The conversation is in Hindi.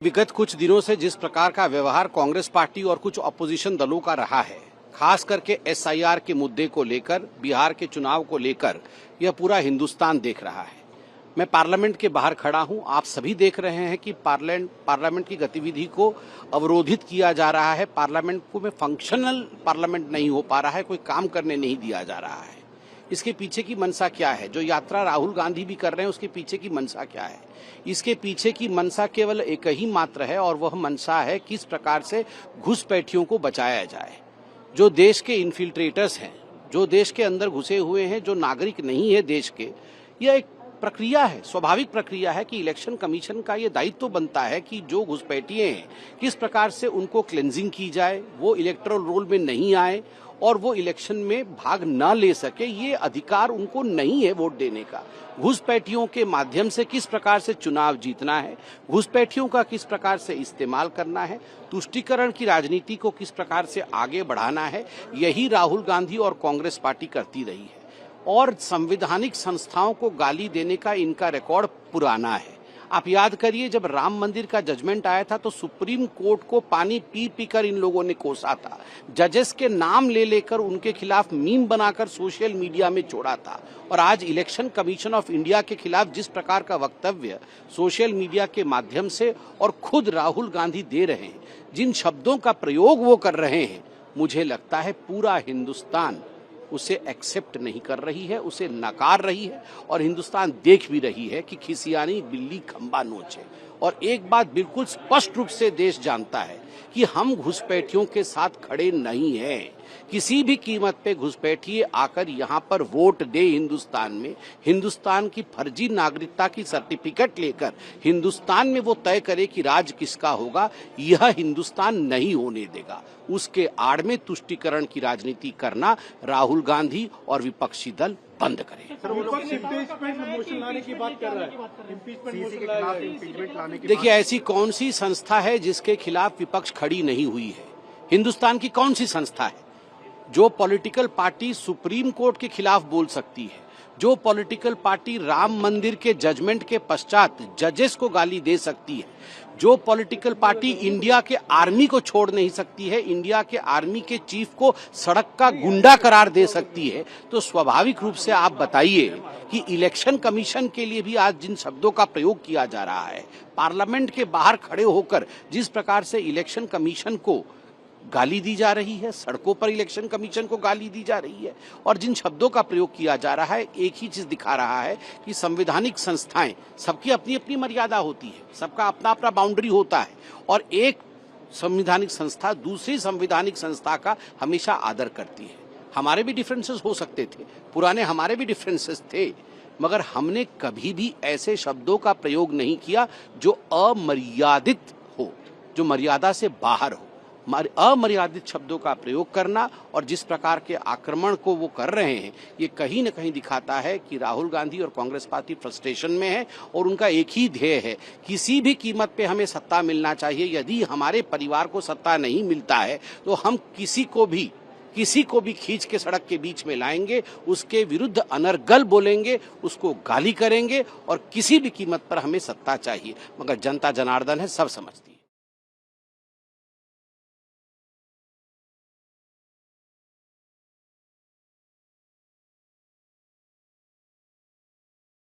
विगत कुछ दिनों से जिस प्रकार का व्यवहार कांग्रेस पार्टी और कुछ अपोजिशन दलों का रहा है, खास करके एसआईआर के मुद्दे को लेकर, बिहार के चुनाव को लेकर, यह पूरा हिंदुस्तान देख रहा है। मैं पार्लियामेंट के बाहर खड़ा हूं, आप सभी देख रहे हैं कि पार्लियामेंट की गतिविधि को अवरोधित किया जा रहा है। पार्लियामेंट को में फंक्शनल पार्लियामेंट नहीं हो पा रहा है, कोई काम करने नहीं दिया जा रहा है। इसके पीछे की मंशा क्या है? जो यात्रा राहुल गांधी भी कर रहे हैं, उसके पीछे की मंशा क्या है? इसके पीछे की मंशा केवल एक ही मात्र है, और वह मंशा है किस प्रकार से घुसपैठियों को बचाया जाए। जो देश के इन्फिल्ट्रेटर्स हैं, जो देश के अंदर घुसे हुए हैं, जो नागरिक नहीं है देश के, यह एक प्रक्रिया है, स्वाभाविक प्रक्रिया है कि इलेक्शन कमीशन का ये दायित्व बनता है कि जो घुसपैठिए हैं किस प्रकार से उनको क्लेंजिंग की जाए, वो इलेक्टोरल रोल में नहीं आए और वो इलेक्शन में भाग न ले सके। ये अधिकार उनको नहीं है वोट देने का। घुसपैठियों के माध्यम से किस प्रकार से चुनाव जीतना है, घुसपैठियों का किस प्रकार से इस्तेमाल करना है, तुष्टीकरण की राजनीति को किस प्रकार से आगे बढ़ाना है, यही राहुल गांधी और कांग्रेस पार्टी करती रही है। और संवैधानिक संस्थाओं को गाली देने का इनका रिकॉर्ड पुराना है। आप याद करिए, जब राम मंदिर का जजमेंट आया था तो सुप्रीम कोर्ट को पानी पी पी कर इन लोगों ने कोसा था, जजेस के नाम ले लेकर उनके खिलाफ मीम बनाकर सोशल मीडिया में छोड़ा था। और आज इलेक्शन कमीशन ऑफ इंडिया के खिलाफ जिस प्रकार का वक्तव्य सोशल मीडिया के माध्यम से और खुद राहुल गांधी दे रहे हैं, जिन शब्दों का प्रयोग वो कर रहे हैं, मुझे लगता है पूरा हिंदुस्तान उसे एक्सेप्ट नहीं कर रही है, उसे नकार रही है। और हिंदुस्तान देख भी रही है कि खिसियानी बिल्ली खंबा नोचे। और एक बात बिल्कुल स्पष्ट रूप से देश जानता है कि हम घुसपैठियों के साथ खड़े नहीं हैं। किसी भी कीमत पे घुसपैठिए आकर यहाँ पर वोट दे हिंदुस्तान में, हिंदुस्तान की फर्जी नागरिकता की सर्टिफिकेट लेकर हिंदुस्तान में वो तय करे कि राज किसका होगा, यह हिंदुस्तान नहीं होने देगा। उसके आड़ में तुष्टीकरण की राजनीति करना राहुल गांधी और विपक्षी दल बंद करें। देखिए, ऐसी कौन सी संस्था है जिसके खिलाफ विपक्ष खड़ी नहीं हुई है? हिंदुस्तान की कौन सी संस्था है? जो पॉलिटिकल पार्टी सुप्रीम कोर्ट के खिलाफ बोल सकती है, जो पॉलिटिकल पार्टी राम मंदिर के जजमेंट के पश्चात जजेस को गाली दे सकती है, जो पॉलिटिकल पार्टी इंडिया के आर्मी को छोड़ नहीं सकती है, इंडिया के आर्मी के चीफ को सड़क का गुंडा करार दे सकती है, तो स्वाभाविक रूप से आप बताइए कि इलेक्शन कमीशन के लिए भी आज जिन शब्दों का प्रयोग किया जा रहा है, पार्लियामेंट के बाहर खड़े होकर जिस प्रकार से इलेक्शन कमीशन को गाली दी जा रही है, सड़कों पर इलेक्शन कमीशन को गाली दी जा रही है, और जिन शब्दों का प्रयोग किया जा रहा है, एक ही चीज दिखा रहा है कि संवैधानिक संस्थाएं, सबकी अपनी अपनी मर्यादा होती है, सबका अपना अपना बाउंड्री होता है, और एक संवैधानिक संस्था दूसरी संवैधानिक संस्था का हमेशा आदर करती है। हमारे भी डिफरेंसेस हो सकते थे, पुराने हमारे भी डिफरेंसेस थे, मगर हमने कभी भी ऐसे शब्दों का प्रयोग नहीं किया जो अमर्यादित हो, जो मर्यादा से बाहर हो। अमर्यादित शब्दों का प्रयोग करना और जिस प्रकार के आक्रमण को वो कर रहे हैं, ये कहीं न कहीं दिखाता है कि राहुल गांधी और कांग्रेस पार्टी फ्रस्ट्रेशन में है और उनका एक ही ध्येय है, किसी भी कीमत पे हमें सत्ता मिलना चाहिए। यदि हमारे परिवार को सत्ता नहीं मिलता है तो हम किसी को भी खींच के सड़क के बीच में लाएंगे, उसके विरुद्ध अनर्गल बोलेंगे, उसको गाली करेंगे, और किसी भी कीमत पर हमें सत्ता चाहिए। मगर जनता जनार्दन है, सब समझती है।